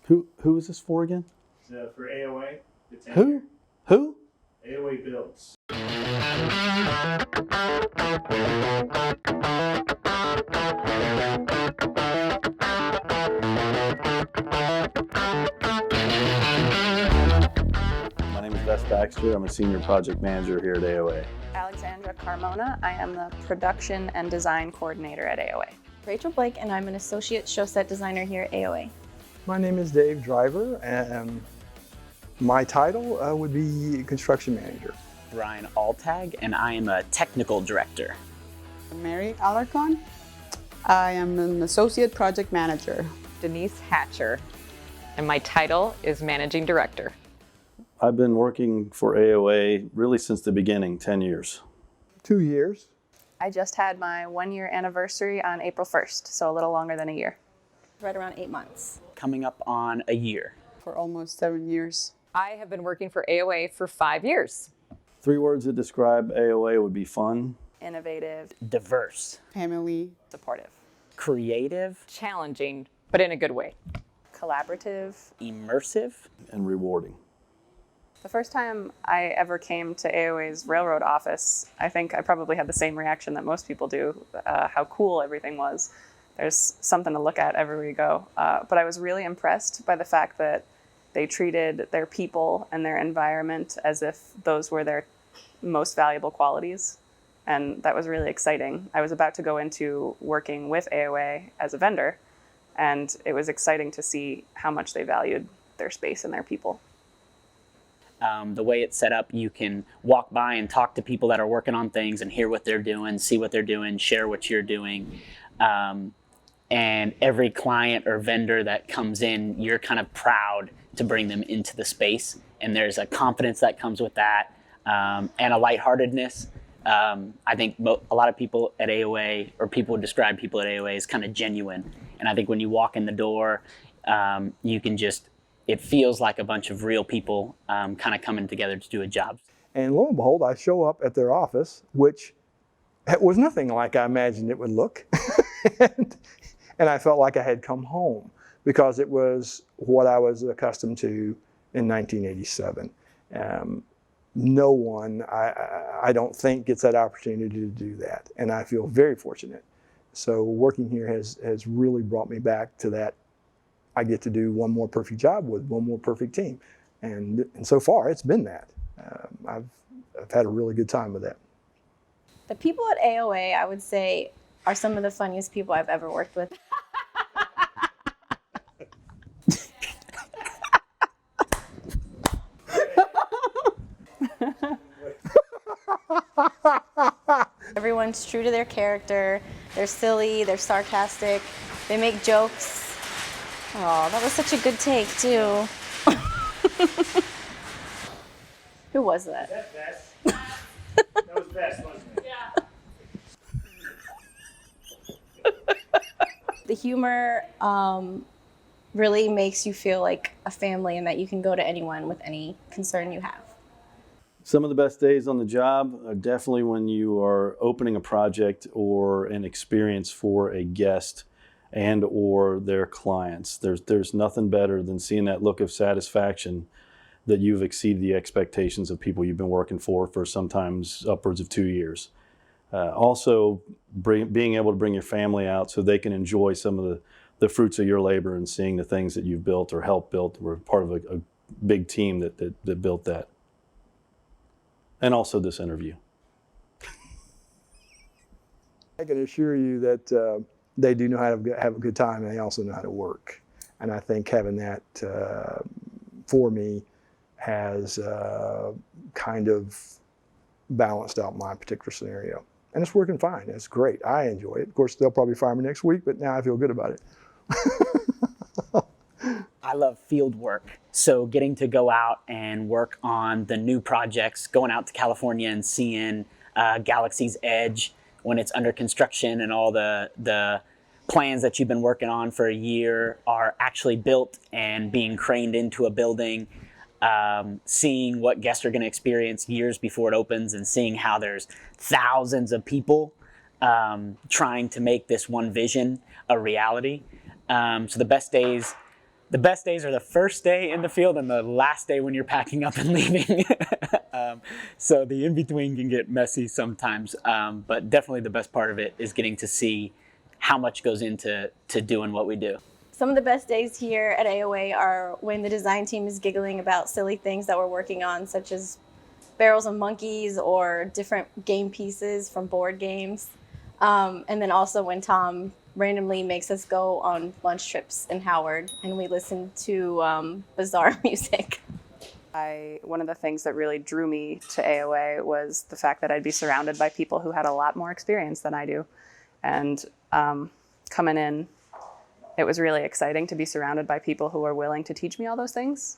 Who is this for again? For AOA. Who? AOA Builds. My name is Wes Baxter. I'm a senior project manager here at AOA. Alexandra Carmona. I am the production and design coordinator at AOA. Rachel Blake, and I'm an associate show set designer here at AOA. My name is Dave Driver, and my title would be construction manager. Brian Altag, and I am a technical director. Mary Alarcon. I am an associate project manager. Denise Hatcher, and my title is managing director. I've been working for AOA really since the beginning, 10 years. 2 years. I just had my 1-year anniversary on April 1st, so a little longer than a year. Right around 8 months. Coming up on a year. For almost 7 years. I have been working for AOA for 5 years. 3 words that describe AOA would be fun, Innovative, Diverse. Family. supportive, Creative. Challenging, but in a good way. collaborative. Immersive. and rewarding. The first time I ever came to AOA's railroad office, I think I probably had the same reaction that most people do, how cool everything was. There's something to look at everywhere you go. But I was really impressed by the fact that they treated their people and their environment as if those were their most valuable qualities. And that was really exciting. I was about to go into working with AOA as a vendor, and it was exciting to see how much they valued their space and their people. The way it's set up, you can walk by and talk to people that are working on things and hear what they're doing, see what they're doing, share what you're doing. And every client or vendor that comes in, you're kind of proud to bring them into the space. And there's a confidence that comes with that, and a lightheartedness. I think a lot of people at AOA, or people would describe people at AOA as kind of genuine. And I think when you walk in the door, you can just, it feels like a bunch of real people kind of coming together to do a job. And lo and behold, I show up at their office, which was nothing like I imagined it would look. and I felt like I had come home, because it was what I was accustomed to in 1987. No one, I don't think, gets that opportunity to do that. And I feel very fortunate. So working here has really brought me back to that. I get to do one more perfect job with one more perfect team. And so far, it's been that. I've had a really good time with that. The people at AOA, I would say, are some of the funniest people I've ever worked with. Everyone's true to their character. They're silly, they're sarcastic, they make jokes. Oh, that was such a good take, too. Who was that? That Bess? That was Bess, wasn't it? Yeah. The humor really makes you feel like a family, and that you can go to anyone with any concern you have. Some of the best days on the job are definitely when you are opening a project or an experience for a guest and or their clients. There's nothing better than seeing that look of satisfaction that you've exceeded the expectations of people you've been working for sometimes upwards of 2 years. Also, being able to bring your family out so they can enjoy some of the fruits of your labor and seeing the things that you've built or helped build. We're part of a big team that built that. And also this interview. I can assure you that they do know how to have a good time, and they also know how to work. And I think having that for me has kind of balanced out my particular scenario. And it's working fine. It's great. I enjoy it. Of course, they'll probably fire me next week, but now I feel good about it. I love field work. So getting to go out and work on the new projects, going out to California and seeing Galaxy's Edge when it's under construction and all the plans that you've been working on for a year are actually built and being craned into a building, seeing what guests are going to experience years before it opens, and seeing how there's thousands of people trying to make this one vision a reality. So the best days The best days are the first day in the field and the last day when you're packing up and leaving. So the in-between can get messy sometimes, but definitely the best part of it is getting to see how much goes into doing what we do. Some of the best days here at AOA are when the design team is giggling about silly things that we're working on, such as barrels of monkeys or different game pieces from board games. And then also when Tom randomly makes us go on lunch trips in Howard and we listen to bizarre music. One of the things that really drew me to AOA was the fact that I'd be surrounded by people who had a lot more experience than I do. And coming in, it was really exciting to be surrounded by people who were willing to teach me all those things,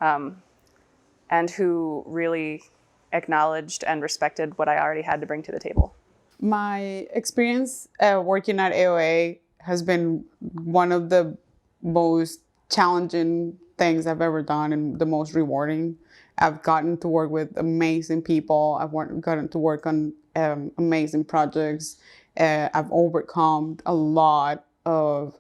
and who really acknowledged and respected what I already had to bring to the table. My experience working at AOA has been one of the most challenging things I've ever done and the most rewarding. I've gotten to work with amazing people. I've gotten to work on amazing projects. I've overcome a lot of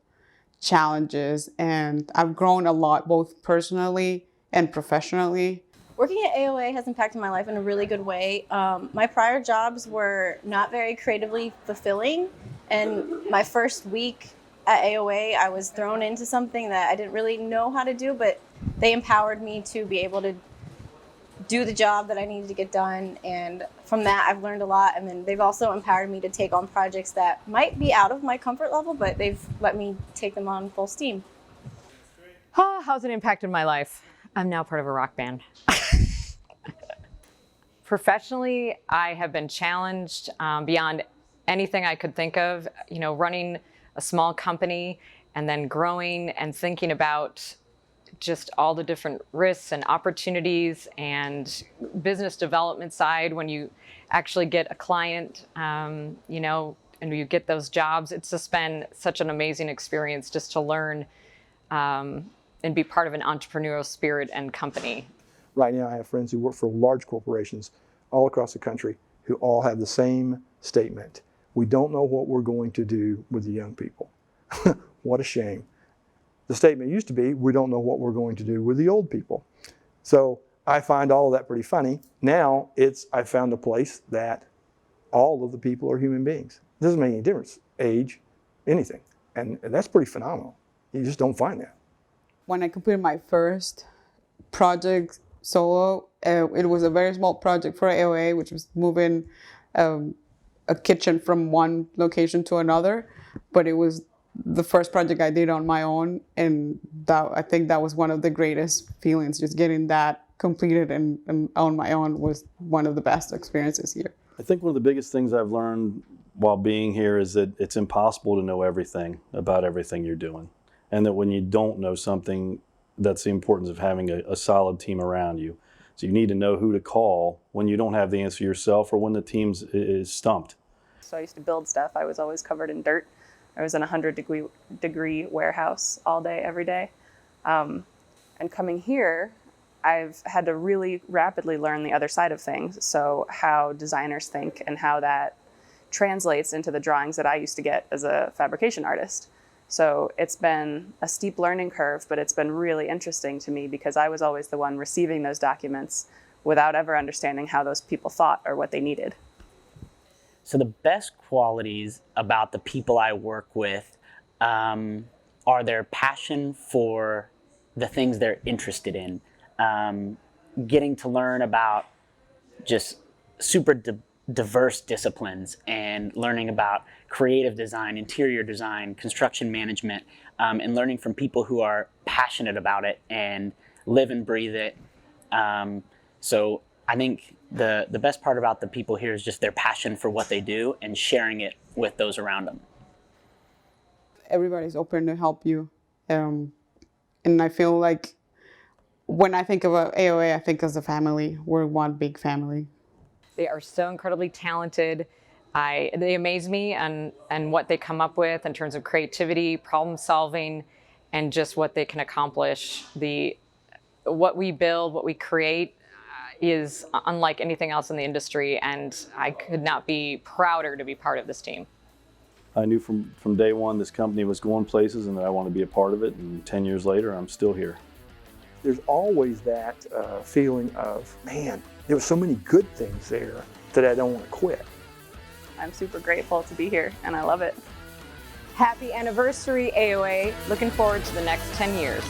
challenges, and I've grown a lot both personally and professionally. Working at AOA has impacted my life in a really good way. My prior jobs were not very creatively fulfilling, and my first week at AOA, I was thrown into something that I didn't really know how to do, but they empowered me to be able to do the job that I needed to get done, and from that I've learned a lot. And then they've also empowered me to take on projects that might be out of my comfort level, but they've let me take them on full steam. How's it impacted my life? I'm now part of a rock band. Professionally, I have been challenged beyond anything I could think of. You know, running a small company and then growing and thinking about just all the different risks and opportunities and business development side when you actually get a client, you know, and you get those jobs. It's just been such an amazing experience just to learn and be part of an entrepreneurial spirit and company. Right now I have friends who work for large corporations all across the country who all have the same statement. We don't know what we're going to do with the young people. What a shame. The statement used to be, we don't know what we're going to do with the old people. So I find all of that pretty funny. Now I found a place that all of the people are human beings. It doesn't make any difference, age, anything. And that's pretty phenomenal. You just don't find that. When I completed my first project solo, it was a very small project for AOA, which was moving a kitchen from one location to another, but it was the first project I did on my own, and I think that was one of the greatest feelings. Just getting that completed and on my own was one of the best experiences here. I think one of the biggest things I've learned while being here is that it's impossible to know everything about everything you're doing, and that when you don't know something, that's the importance of having a solid team around you. So you need to know who to call when you don't have the answer yourself or when the team is stumped. So I used to build stuff. I was always covered in dirt. I was in a 100-degree warehouse all day, every day. And coming here, I've had to really rapidly learn the other side of things. So how designers think and how that translates into the drawings that I used to get as a fabrication artist. So it's been a steep learning curve, but it's been really interesting to me because I was always the one receiving those documents without ever understanding how those people thought or what they needed. So the best qualities about the people I work with are their passion for the things they're interested in. Getting to learn about just super diverse disciplines and learning about creative design, interior design, construction management, and learning from people who are passionate about it and live and breathe it. So I think the best part about the people here is just their passion for what they do and sharing it with those around them. Everybody's open to help you. And I feel like when I think of AOA, I think as a family. We're one big family. They are so incredibly talented. They amaze me and what they come up with in terms of creativity, problem solving, and just what they can accomplish. What we build, what we create is unlike anything else in the industry, and I could not be prouder to be part of this team. I knew from day one this company was going places and that I wanted to be a part of it, and 10 years later, I'm still here. There's always that feeling of, man, there were so many good things there that I don't want to quit. I'm super grateful to be here, and I love it. Happy anniversary, AOA. Looking forward to the next 10 years.